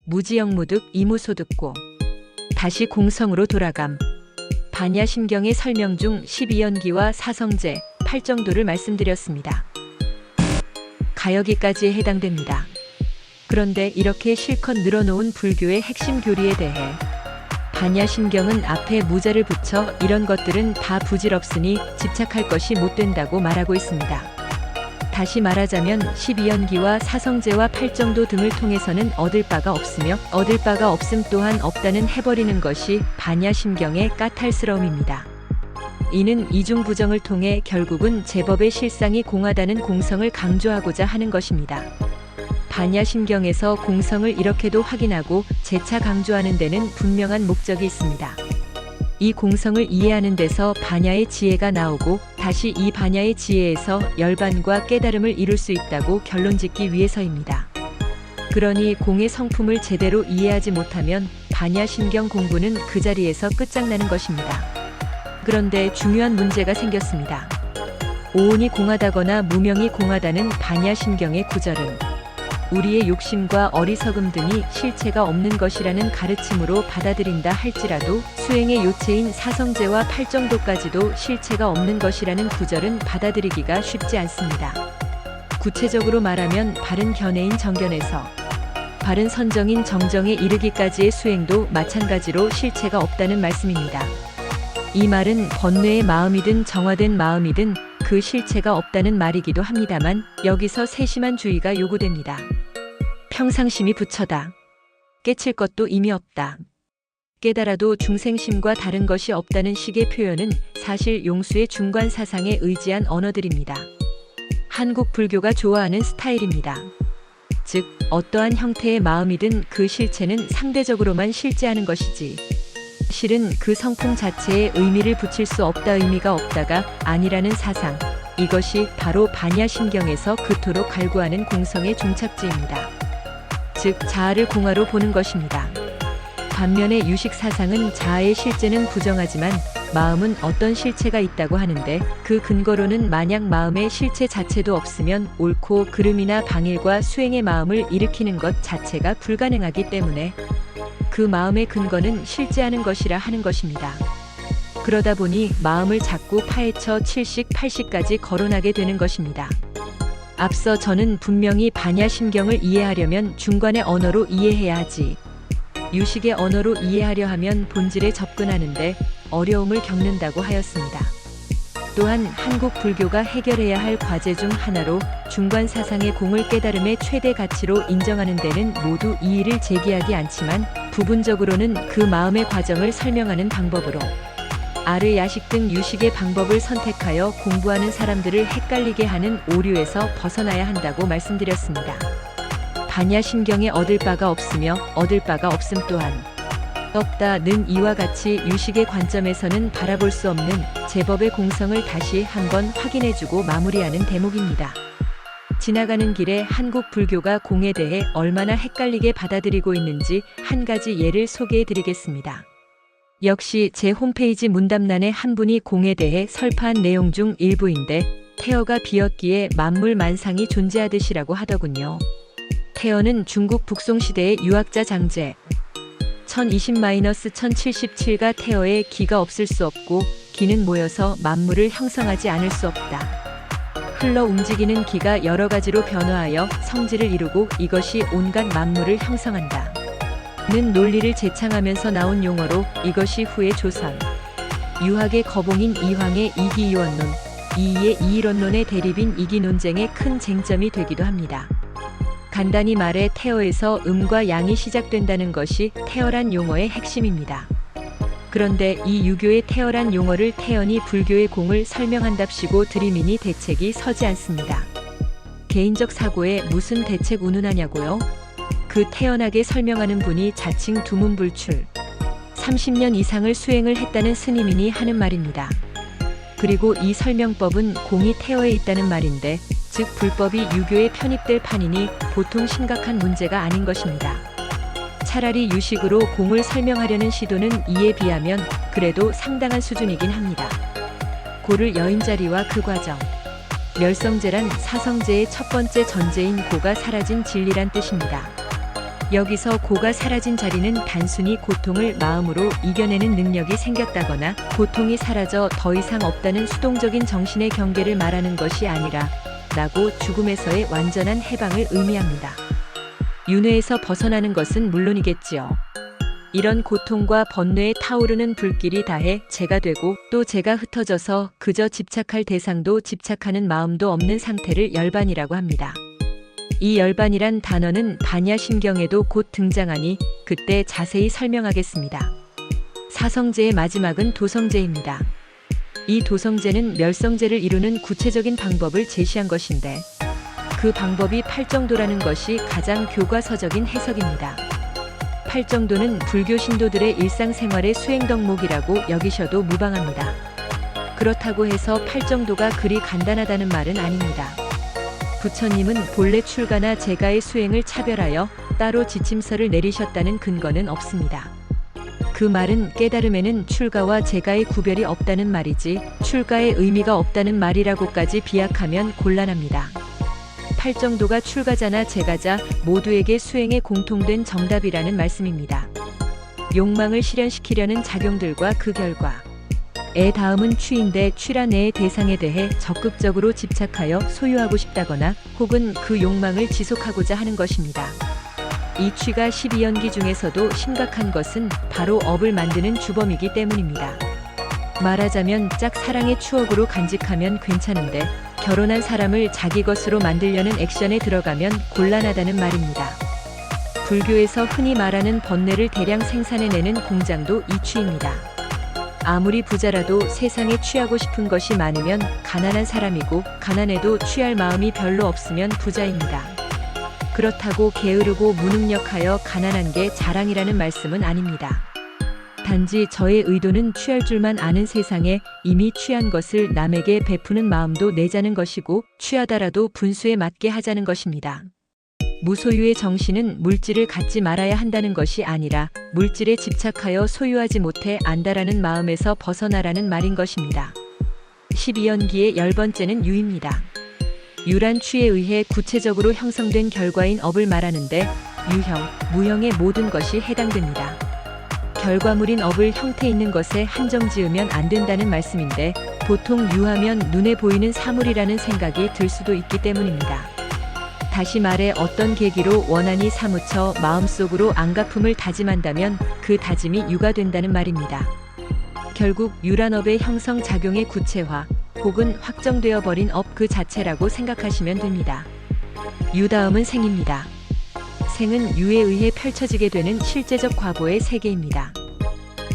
무지영무득 이무소득고 다시 공성으로 돌아감. 반야심경의 설명 중 12연기와 사성제, 팔정도를 말씀드렸습니다. 가여기까지에 해당됩니다. 그런데 이렇게 실컷 늘어놓은 불교의 핵심 교리에 대해 반야심경은 앞에 무자를 붙여 이런 것들은 다 부질없으니 집착할 것이 못 된다고 말하고 있습니다. 다시 말하자면 12연기와 사성제와 팔정도 등을 통해서는 얻을 바가 없으며 얻을 바가 없음 또한 없다는 해버리는 것이 반야심경의 까탈스러움입니다. 이는 이중부정을 통해 결국은 제법의 실상이 공하다는 공성을 강조하고자 하는 것입니다. 반야심경에서 공성을 이렇게도 확인하고 재차 강조하는 데는 분명한 목적이 있습니다. 이 공성을 이해하는 데서 반야의 지혜가 나오고 다시 이 반야의 지혜에서 열반과 깨달음을 이룰 수 있다고 결론짓기 위해서입니다. 그러니 공의 성품을 제대로 이해하지 못하면 반야심경 공부는 그 자리에서 끝장나는 것입니다. 그런데 중요한 문제가 생겼습니다. 오온이 공하다거나 무명이 공하다는 반야심경의 구절은 우리의 욕심과 어리석음 등이 실체가 없는 것이라는 가르침으로 받아들인다 할지라도 수행의 요체인 사성제와 팔정도까지도 실체가 없는 것이라는 구절은 받아들이기가 쉽지 않습니다. 구체적으로 말하면 바른 견해인 정견에서 바른 선정인 정정에 이르기까지의 수행도 마찬가지로 실체가 없다는 말씀입니다. 이 말은 번뇌의 마음이든 정화된 마음이든 그 실체가 없다는 말이기도 합니다만 여기서 세심한 주의가 요구됩니다. 평상심이 부처다. 깨칠 것도 이미 없다. 깨달아도 중생심과 다른 것이 없다는 식의 표현은 사실 용수의 중관 사상에 의지한 언어들입니다. 한국 불교가 좋아하는 스타일입니다. 즉, 어떠한 형태의 마음이든 그 실체는 상대적으로만 실제하는 것이지 실은 그 성품 자체에 의미를 붙일 수 없다 의미가 없다가 아니라는 사상. 이것이 바로 반야심경에서 그토록 갈구하는 공성의 종착지입니다. 즉 자아를 공화로 보는 것입니다. 반면에 유식 사상은 자아의 실제는 부정하지만 마음은 어떤 실체가 있다고 하는데 그 근거로는 만약 마음의 실체 자체도 없으면 옳고 그름이나 방일과 수행의 마음을 일으키는 것 자체가 불가능하기 때문에 그 마음의 근거는 실제하는 것이라 하는 것입니다. 그러다 보니 마음을 자꾸 파헤쳐 7식, 8식까지 거론하게 되는 것입니다. 앞서 저는 분명히 반야심경을 이해하려면 중관의 언어로 이해해야 하지. 유식의 언어로 이해하려 하면 본질에 접근하는데 어려움을 겪는다고 하였습니다. 또한 한국 불교가 해결해야 할 과제 중 하나로 중관 사상의 공을 깨달음의 최대 가치로 인정하는 데는 모두 이의를 제기하기 않지만 부분적으로는 그 마음의 과정을 설명하는 방법으로 아르 야식 등 유식의 방법을 선택하여 공부하는 사람들을 헷갈리게 하는 오류에서 벗어나야 한다고 말씀드렸습니다. 반야심경에 얻을 바가 없으며 얻을 바가 없음 또한 없다는 이와 같이 유식의 관점에서는 바라볼 수 없는 제법의 공성을 다시 한번 확인해주고 마무리하는 대목입니다. 지나가는 길에 한국 불교가 공에 대해 얼마나 헷갈리게 받아들이고 있는지 한 가지 예를 소개해드리겠습니다. 역시 제 홈페이지 문답란에 한 분이 공에 대해 설파한 내용 중 일부인데 태어가 비었기에 만물 만상이 존재하듯이라고 하더군요. 태어는 중국 북송시대의 유학자 장제 1020-1077가 태어에 기가 없을 수 없고 기는 모여서 만물을 형성하지 않을 수 없다. 흘러 움직이는 기가 여러 가지로 변화하여 성질을 이루고 이것이 온갖 만물을 형성한다. 는 논리를 제창하면서 나온 용어로 이것이 후에 조선 유학의 거봉인 이황의 이기이원론, 이이의 이일원론의 대립인 이기논쟁의 큰 쟁점이 되기도 합니다. 간단히 말해 태어에서 음과 양이 시작된다는 것이 태어란 용어의 핵심입니다. 그런데 이 유교의 태어란 용어를 태연히 불교의 공을 설명한답시고 들이미니 대책이 서지 않습니다. 개인적 사고에 무슨 대책 운운하냐고요? 그 태연하게 설명하는 분이 자칭 두문불출 30년 이상을 수행을 했다는 스님이니 하는 말입니다. 그리고 이 설명법은 공이 태어에 있다는 말인데 즉 불법이 유교에 편입될 판이니 보통 심각한 문제가 아닌 것입니다. 차라리 유식으로 공을 설명하려는 시도는 이에 비하면 그래도 상당한 수준이긴 합니다. 고를 여인자리와 그 과정. 멸성제란 사성제의 첫 번째 전제인 고가 사라진 진리란 뜻입니다. 여기서 고가 사라진 자리는 단순히 고통을 마음으로 이겨내는 능력이 생겼다거나 고통이 사라져 더 이상 없다는 수동적인 정신의 경계를 말하는 것이 아니라 나고 죽음에서의 완전한 해방을 의미합니다. 윤회에서 벗어나는 것은 물론이겠지요. 이런 고통과 번뇌에 타오르는 불길이 다해 제가 되고 또 제가 흩어져서 그저 집착할 대상도 집착하는 마음도 없는 상태를 열반이라고 합니다. 이 열반이란 단어는 반야심경에도 곧 등장하니 그때 자세히 설명하겠습니다. 사성제의 마지막은 도성제입니다. 이 도성제는 멸성제를 이루는 구체적인 방법을 제시한 것인데 그 방법이 팔정도라는 것이 가장 교과서적인 해석입니다. 팔정도는 불교 신도들의 일상생활의 수행 덕목이라고 여기셔도 무방합니다. 그렇다고 해서 팔정도가 그리 간단하다는 말은 아닙니다. 부처님은 본래 출가나 제가의 수행을 차별하여 따로 지침서를 내리셨다는 근거는 없습니다. 그 말은 깨달음에는 출가와 제가의 구별이 없다는 말이지 출가의 의미가 없다는 말이라고까지 비약하면 곤란합니다. 팔정도가 출가자나 제가자 모두에게 수행에 공통된 정답이라는 말씀입니다. 욕망을 실현시키려는 작용들과 그 결과 다음은 취인데 취란 애의 대상에 대해 적극적으로 집착하여 소유하고 싶다거나 혹은 그 욕망을 지속하고자 하는 것입니다. 이 취가 12연기 중에서도 심각한 것은 바로 업을 만드는 주범이기 때문입니다. 말하자면 짝사랑의 추억으로 간직하면 괜찮은데 결혼한 사람을 자기 것으로 만들려는 액션에 들어가면 곤란하다는 말입니다. 불교에서 흔히 말하는 번뇌를 대량 생산해내는 공장도 이 취입니다. 아무리 부자라도 세상에 취하고 싶은 것이 많으면 가난한 사람이고 가난해도 취할 마음이 별로 없으면 부자입니다. 그렇다고 게으르고 무능력하여 가난한 게 자랑이라는 말씀은 아닙니다. 단지 저의 의도는 취할 줄만 아는 세상에 이미 취한 것을 남에게 베푸는 마음도 내자는 것이고 취하더라도 분수에 맞게 하자는 것입니다. 무소유의 정신은 물질을 갖지 말아야 한다는 것이 아니라 물질에 집착하여 소유하지 못해 안다라는 마음에서 벗어나라는 말인 것입니다. 12연기의 10번째는 유입니다. 유란 취에 의해 구체적으로 형성된 결과인 업을 말하는데 유형, 무형의 모든 것이 해당됩니다. 결과물인 업을 형태 있는 것에 한정 지으면 안 된다는 말씀인데 보통 유하면 눈에 보이는 사물이라는 생각이 들 수도 있기 때문입니다. 다시 말해 어떤 계기로 원한이 사무쳐 마음속으로 안갚음을 다짐한다면 그 다짐이 유가 된다는 말입니다. 결국 유란 업의 형성 작용의 구체화 혹은 확정되어 버린 업 그 자체라고 생각하시면 됩니다. 유 다음은 생입니다. 생은 유에 의해 펼쳐지게 되는 실제적 과보의 세계입니다.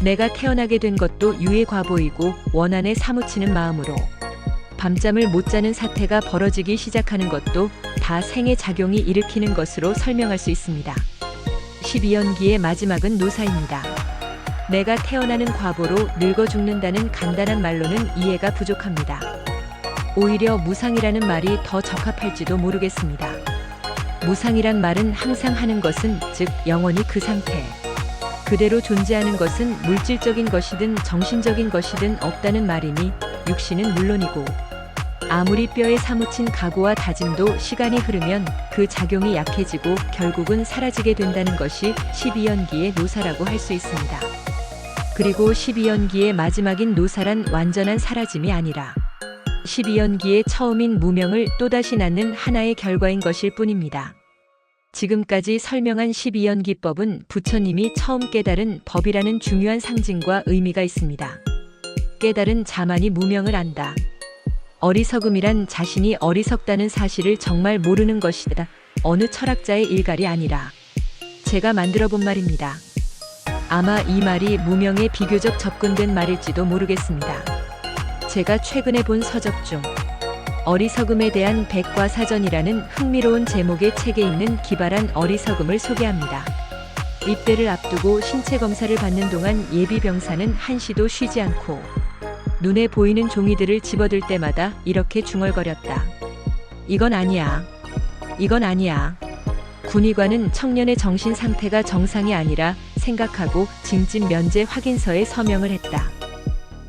내가 태어나게 된 것도 유의 과보이고 원한에 사무치는 마음으로 밤잠을 못 자는 사태가 벌어지기 시작하는 것도 다 생의 작용이 일으키는 것으로 설명할 수 있습니다. 12연기의 마지막은 노사입니다. 내가 태어나는 과보로 늙어 죽는다는 간단한 말로는 이해가 부족합니다. 오히려 무상이라는 말이 더 적합할지도 모르겠습니다. 무상이란 말은 항상 하는 것은 즉 영원히 그 상태 그대로 존재하는 것은 물질적인 것이든 정신적인 것이든 없다는 말이니 육신은 물론이고 아무리 뼈에 사무친 각오와 다짐도 시간이 흐르면 그 작용이 약해지고 결국은 사라지게 된다는 것이 12연기의 노사라고 할 수 있습니다. 그리고 12연기의 마지막인 노사란 완전한 사라짐이 아니라 12연기의 처음인 무명을 또다시 낳는 하나의 결과인 것일 뿐입니다. 지금까지 설명한 12연기법은 부처님이 처음 깨달은 법이라는 중요한 상징과 의미가 있습니다. 깨달은 자만이 무명을 안다. 어리석음이란 자신이 어리석다는 사실을 정말 모르는 것이다. 어느 철학자의 일갈이 아니라 제가 만들어 본 말입니다. 아마 이 말이 무명에 비교적 접근된 말일지도 모르겠습니다. 제가 최근에 본 서적 중 어리석음에 대한 백과사전이라는 흥미로운 제목의 책에 있는 기발한 어리석음을 소개합니다. 입대를 앞두고 신체 검사를 받는 동안 예비 병사는 한시도 쉬지 않고 눈에 보이는 종이들을 집어들 때마다 이렇게 중얼거렸다. 이건 아니야. 이건 아니야. 군의관은 청년의 정신 상태가 정상이 아니라 생각하고 징집 면제 확인서에 서명을 했다.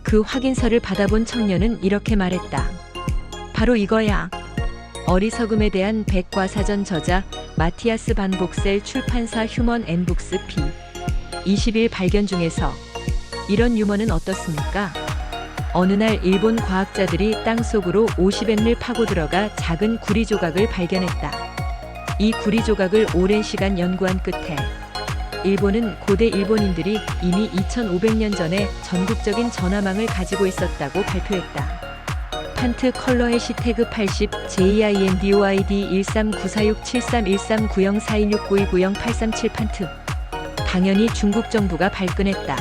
그 확인서를 받아본 청년은 이렇게 말했다. 바로 이거야. 어리석음에 대한 백과사전 저자 마티아스 반 복셀 출판사 휴먼 앤 북스 p 20일 발견 중에서 이런 유머는 어떻습니까? 어느 날 일본 과학자들이 땅속으로 50m를 파고 들어가 작은 구리 조각을 발견했다. 이 구리 조각을 오랜 시간 연구한 끝에 일본은 고대 일본인들이 이미 2500년 전에 전국적인 전화망을 가지고 있었다고 발표했다. 판트 컬러 해시태그 80 JINDOID 13946731390416929083 판트. 당연히 중국 정부가 발끈했다.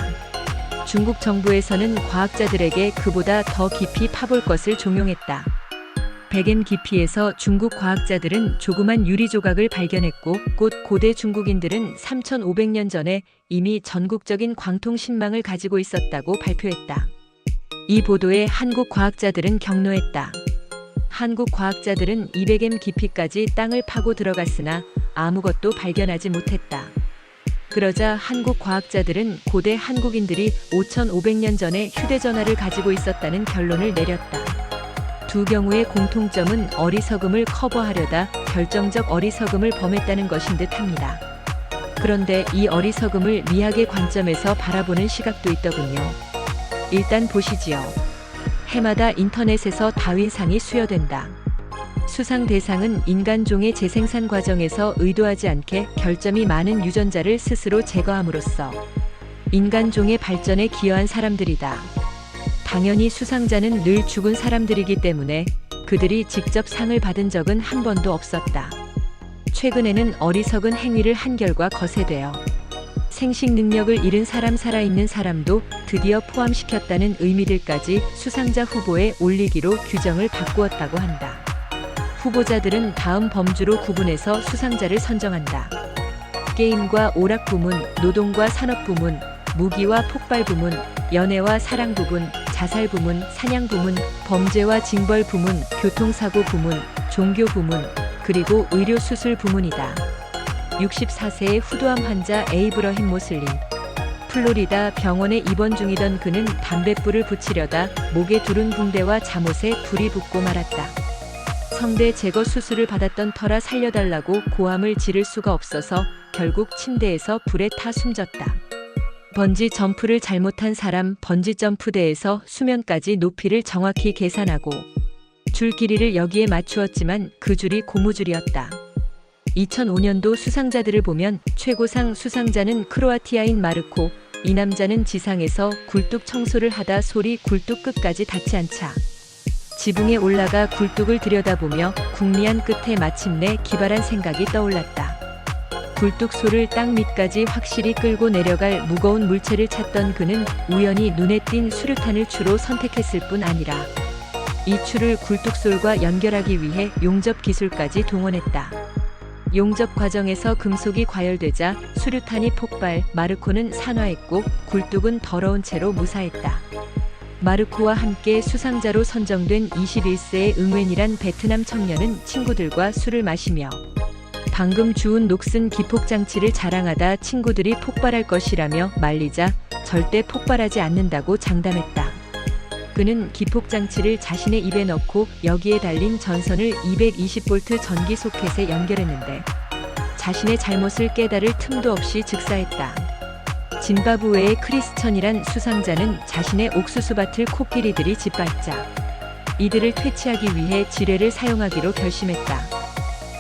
중국 정부에서는 과학자들에게 그보다 더 깊이 파볼 것을 종용했다. 100m 깊이에서 중국 과학자들은 조그만 유리 조각을 발견했고 곧 고대 중국인들은 3500년 전에 이미 전국적인 광통신망을 가지고 있었다고 발표했다. 이 보도에 한국 과학자들은 격노했다. 한국 과학자들은 200m 깊이까지 땅을 파고 들어갔으나 아무것도 발견하지 못했다. 그러자 한국 과학자들은 고대 한국인들이 5500년 전에 휴대전화를 가지고 있었다는 결론을 내렸다. 두 경우의 공통점은 어리석음을 커버하려다 결정적 어리석음을 범했다는 것인 듯합니다. 그런데 이 어리석음을 미학의 관점에서 바라보는 시각도 있더군요. 일단 보시지요. 해마다 인터넷에서 다윈상이 수여된다. 수상 대상은 인간종의 재생산 과정에서 의도하지 않게 결점이 많은 유전자를 스스로 제거함으로써 인간종의 발전에 기여한 사람들이다. 당연히 수상자는 늘 죽은 사람들이기 때문에 그들이 직접 상을 받은 적은 한 번도 없었다. 최근에는 어리석은 행위를 한 결과 거세되어 생식 능력을 잃은 사람, 살아있는 사람도 드디어 포함시켰다는 의미들까지 수상자 후보에 올리기로 규정을 바꾸었다고 한다. 후보자들은 다음 범주로 구분해서 수상자를 선정한다. 게임과 오락 부문, 노동과 산업 부문, 무기와 폭발 부문, 연애와 사랑 부문, 자살 부문, 사냥 부문, 범죄와 징벌 부문, 교통사고 부문, 종교 부문, 그리고 의료 수술 부문이다. 64세의 후두암 환자 에이브러힘 모슬림. 플로리다 병원에 입원 중이던 그는 담뱃불을 붙이려다 목에 두른 붕대와 잠옷에 불이 붙고 말았다. 성대 제거 수술을 받았던 터라 살려달라고 고함을 지를 수가 없어서 결국 침대에서 불에 타 숨졌다. 번지 점프를 잘못한 사람. 번지 점프대에서 수면까지 높이를 정확히 계산하고 줄 길이를 여기에 맞추었지만 그 줄이 고무줄이었다. 2005년도 수상자들을 보면 최고상 수상자는 크로아티아인 마르코. 이 남자는 지상에서 굴뚝 청소를 하다 솔이 굴뚝 끝까지 닿지 않자 지붕에 올라가 굴뚝을 들여다보며 궁리한 끝에 마침내 기발한 생각이 떠올랐다. 굴뚝 솔을 땅 밑까지 확실히 끌고 내려갈 무거운 물체를 찾던 그는 우연히 눈에 띈 수류탄을 추로 선택했을 뿐 아니라 이 추를 굴뚝솔과 연결하기 위해 용접 기술까지 동원했다. 용접 과정에서 금속이 과열되자 수류탄이 폭발, 마르코는 산화했고 굴뚝은 더러운 채로 무사했다. 마르코와 함께 수상자로 선정된 21세의 응웬이란 베트남 청년은 친구들과 술을 마시며 방금 주운 녹슨 기폭장치를 자랑하다 친구들이 폭발할 것이라며 말리자 절대 폭발하지 않는다고 장담했다. 그는 기폭장치를 자신의 입에 넣고 여기에 달린 전선을 220V 전기 소켓에 연결했는데 자신의 잘못을 깨달을 틈도 없이 즉사했다. 짐바브웨의 크리스천이란 수상자는 자신의 옥수수밭을 코끼리들이 짓밟자 이들을 퇴치하기 위해 지뢰를 사용하기로 결심했다.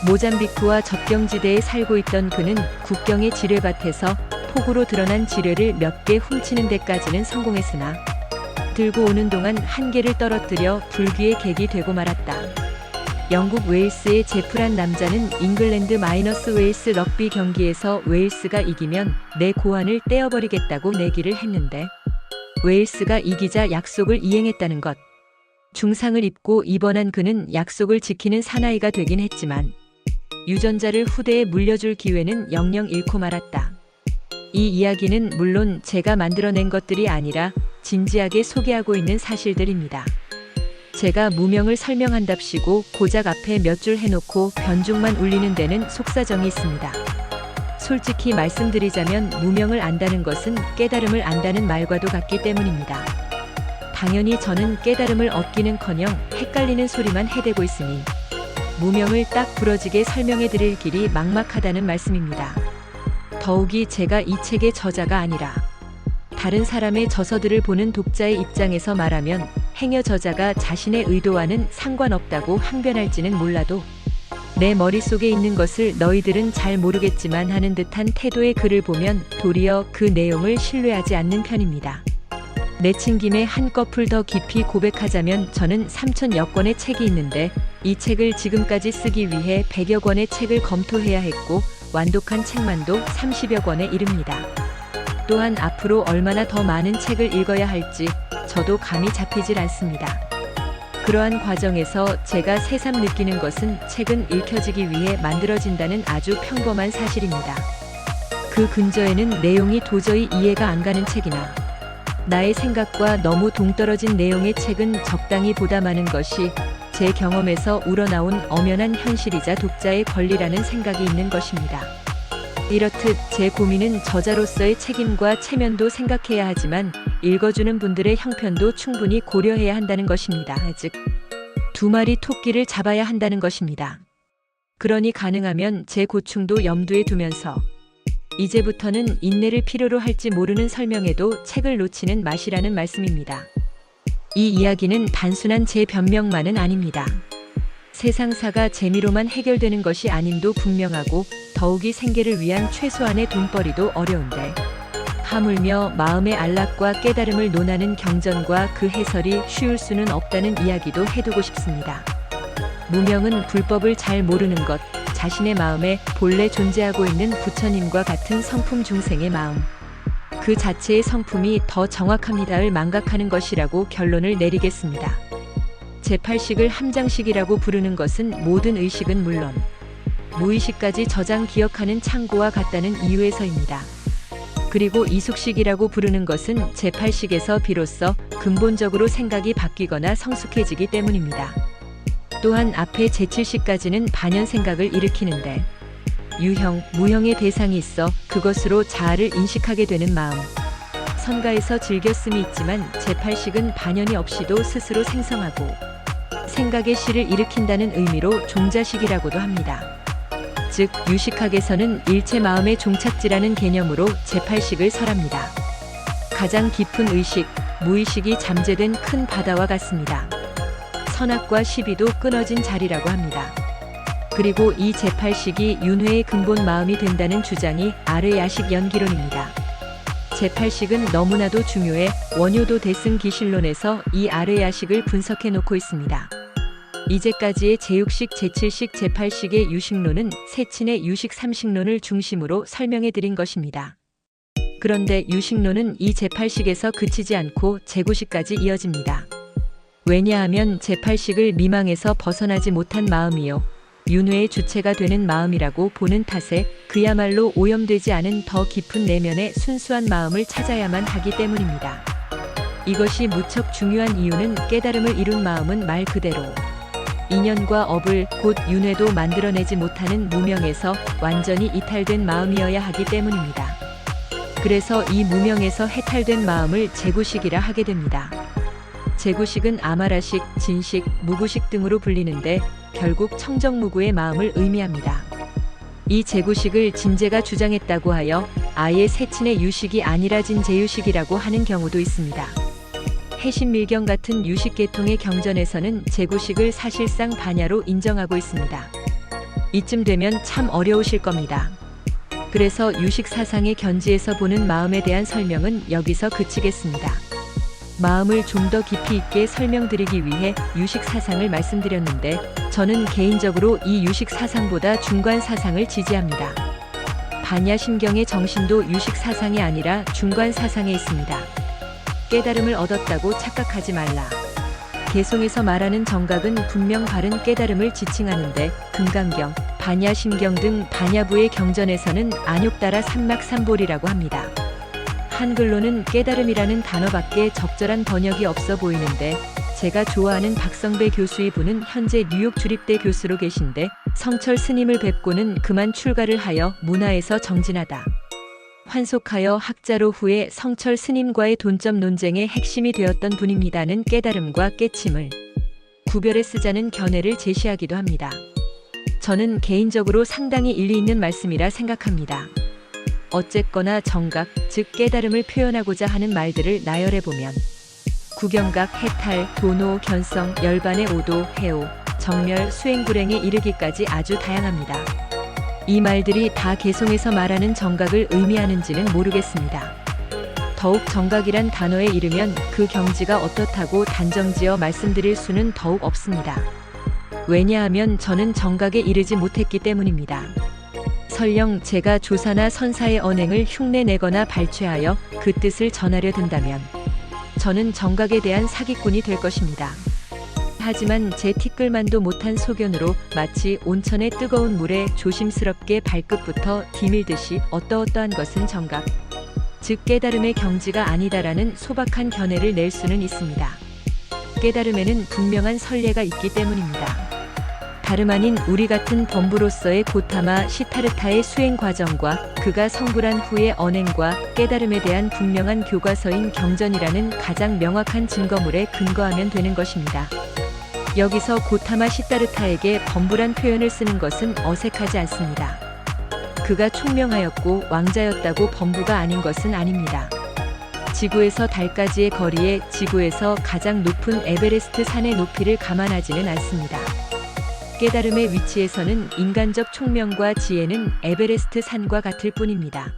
모잠비크와 접경지대에 살고 있던 그는 국경의 지뢰밭에서 폭우로 드러난 지뢰를 몇 개 훔치는 데까지는 성공했으나 들고 오는 동안 한 개를 떨어뜨려 불귀의 객이 되고 말았다. 영국 웨일스의 제프란 남자는 잉글랜드 마이너스 웨일스 럭비 경기에서 웨일스가 이기면 내 고환을 떼어버리겠다고 내기를 했는데 웨일스가 이기자 약속을 이행했다는 것. 중상을 입고 입원한 그는 약속을 지키는 사나이가 되긴 했지만 유전자를 후대에 물려줄 기회는 영영 잃고 말았다. 이 이야기는 물론 제가 만들어낸 것들이 아니라 진지하게 소개하고 있는 사실들입니다. 제가 무명을 설명한답시고 고작 앞에 몇 줄 해놓고 변죽만 울리는 데는 속사정이 있습니다. 솔직히 말씀드리자면 무명을 안다는 것은 깨달음을 안다는 말과도 같기 때문입니다. 당연히 저는 깨달음을 얻기는커녕 헷갈리는 소리만 해대고 있으니 무명을 딱 부러지게 설명해 드릴 길이 막막하다는 말씀입니다. 더욱이 제가 이 책의 저자가 아니라 다른 사람의 저서들을 보는 독자의 입장에서 말하면 행여 저자가 자신의 의도와는 상관없다고 항변할지는 몰라도 내 머릿속에 있는 것을 너희들은 잘 모르겠지만 하는 듯한 태도의 글을 보면 도리어 그 내용을 신뢰하지 않는 편입니다. 내친 김에 한꺼풀 더 깊이 고백하자면 저는 3,000여 권의 책이 있는데 이 책을 지금까지 쓰기 위해 100여 권의 책을 검토해야 했고 완독한 책만도 30여 권에 이릅니다. 또한 앞으로 얼마나 더 많은 책을 읽어야 할지 저도 감이 잡히질 않습니다. 그러한 과정에서 제가 새삼 느끼는 것은 책은 읽혀지기 위해 만들어진다는 아주 평범한 사실입니다. 그 근저에는 내용이 도저히 이해가 안 가는 책이나 나의 생각과 너무 동떨어진 내용의 책은 적당히 보다 많은 것이 제 경험에서 우러나온 엄연한 현실이자 독자의 권리라는 생각이 있는 것입니다. 이렇듯 제 고민은 저자로서의 책임과 체면도 생각해야 하지만 읽어주는 분들의 형편도 충분히 고려해야 한다는 것입니다. 즉, 두 마리 토끼를 잡아야 한다는 것입니다. 그러니 가능하면 제 고충도 염두에 두면서 이제부터는 인내를 필요로 할지 모르는 설명에도 책을 놓치는 맛이라는 말씀입니다. 이 이야기는 단순한 제 변명만은 아닙니다. 세상사가 재미로만 해결되는 것이 아님도 분명하고 더욱이 생계를 위한 최소한의 돈벌이도 어려운데 하물며 마음의 안락과 깨달음을 논하는 경전과 그 해설이 쉬울 수는 없다는 이야기도 해두고 싶습니다. 무명은 불법을 잘 모르는 것, 자신의 마음에 본래 존재하고 있는 부처님과 같은 성품 중생의 마음, 그 자체의 성품이 더 정확합니다를 망각하는 것이라고 결론을 내리겠습니다. 제8식을 함장식이라고 부르는 것은 모든 의식은 물론 무의식까지 저장 기억하는 창고와 같다는 이유에서입니다. 그리고 이숙식이라고 부르는 것은 제8식에서 비로소 근본적으로 생각이 바뀌거나 성숙해지기 때문입니다. 또한 앞에 제7식까지는 반연 생각을 일으키는데 유형, 무형의 대상이 있어 그것으로 자아를 인식하게 되는 마음. 선가에서 즐겼음이 있지만 제8식은 반연이 없이도 스스로 생성하고 생각의 시를 일으킨다는 의미로 종자식이라고도 합니다. 즉 유식학에서는 일체 마음의 종착지라는 개념으로 제8식을 설합니다. 가장 깊은 의식, 무의식이 잠재된 큰 바다와 같습니다. 선악과 시비도 끊어진 자리라고 합니다. 그리고 이 제8식이 윤회의 근본 마음이 된다는 주장이 아르야식 연기론입니다. 제8식은 너무나도 중요해 원효도 대승기실론에서 이 아르야식을 분석해 놓고 있습니다. 이제까지의 제6식, 제7식, 제8식의 유식론은 세친의 유식 3식론을 중심으로 설명해 드린 것입니다. 그런데 유식론은 이 제8식에서 그치지 않고 제9식까지 이어집니다. 왜냐하면 제8식을 미망에서 벗어나지 못한 마음이요 윤회의 주체가 되는 마음이라고 보는 탓에 그야말로 오염되지 않은 더 깊은 내면의 순수한 마음을 찾아야만 하기 때문입니다. 이것이 무척 중요한 이유는 깨달음을 이룬 마음은 말 그대로 인연과 업을 곧 윤회도 만들어내지 못하는 무명에서 완전히 이탈된 마음이어야 하기 때문입니다. 그래서 이 무명에서 해탈된 마음을 제구식이라 하게 됩니다. 제구식은 아마라식, 진식, 무구식 등으로 불리는데 결국 청정무구의 마음을 의미합니다. 이 제구식을 진제가 주장했다고 하여 아예 세친의 유식이 아니라 진제유식이라고 하는 경우도 있습니다. 해신밀경 같은 유식계통의 경전에서는 제구식을 사실상 반야로 인정하고 있습니다. 이쯤 되면 참 어려우실 겁니다. 그래서 유식사상의 견지에서 보는 마음에 대한 설명은 여기서 그치겠습니다. 마음을 좀 더 깊이 있게 설명드리기 위해 유식사상을 말씀드렸는데 저는 개인적으로 이 유식사상보다 중관사상을 지지합니다. 반야심경의 정신도 유식사상이 아니라 중관사상에 있습니다. 깨달음을 얻었다고 착각하지 말라. 개송에서 말하는 정각은 분명 바른 깨달음을 지칭하는데 금강경, 반야심경 등 반야부의 경전에서는 안욕따라 삼막삼볼이라고 합니다. 한글로는 깨달음이라는 단어밖에 적절한 번역이 없어 보이는데 제가 좋아하는 박성배 교수의 분은 현재 뉴욕 주립대 교수로 계신데 성철 스님을 뵙고는 그만 출가를 하여 문화에서 정진하다. 환속하여 학자로 후에 성철 스님과의 돈점 논쟁의 핵심이 되었던 분입니다는 깨달음과 깨침을 구별해 쓰자는 견해를 제시하기도 합니다. 저는 개인적으로 상당히 일리 있는 말씀이라 생각합니다. 어쨌거나 정각, 즉 깨달음을 표현하고자 하는 말들을 나열해보면 구경각, 해탈, 도노, 견성, 열반의 오도, 해오, 정멸, 수행불행에 이르기까지 아주 다양합니다. 이 말들이 다 개송에서 말하는 정각을 의미하는지는 모르겠습니다. 더욱 정각이란 단어에 이르면 그 경지가 어떻다고 단정지어 말씀드릴 수는 더욱 없습니다. 왜냐하면 저는 정각에 이르지 못했기 때문입니다. 설령 제가 조사나 선사의 언행을 흉내내거나 발췌하여 그 뜻을 전하려 든다면 저는 정각에 대한 사기꾼이 될 것입니다. 하지만 제 티끌만도 못한 소견으로 마치 온천의 뜨거운 물에 조심스럽게 발끝부터 디밀듯이 어떠어떠한 것은 정각, 즉 깨달음의 경지가 아니다라는 소박한 견해를 낼 수는 있습니다. 깨달음에는 분명한 선례가 있기 때문입니다. 다름 아닌 우리 같은 범부로서의 고타마 시타르타의 수행 과정과 그가 성불한 후의 언행과 깨달음에 대한 분명한 교과서인 경전이라는 가장 명확한 증거물에 근거하면 되는 것입니다. 여기서 고타마 시타르타에게 범불한 표현을 쓰는 것은 어색하지 않습니다. 그가 총명하였고 왕자였다고 범부가 아닌 것은 아닙니다. 지구에서 달까지의 거리에 지구에서 가장 높은 에베레스트 산의 높이를 감안하지는 않습니다. 깨달음의 위치에서는 인간적 총명과 지혜는 에베레스트 산과 같을 뿐입니다.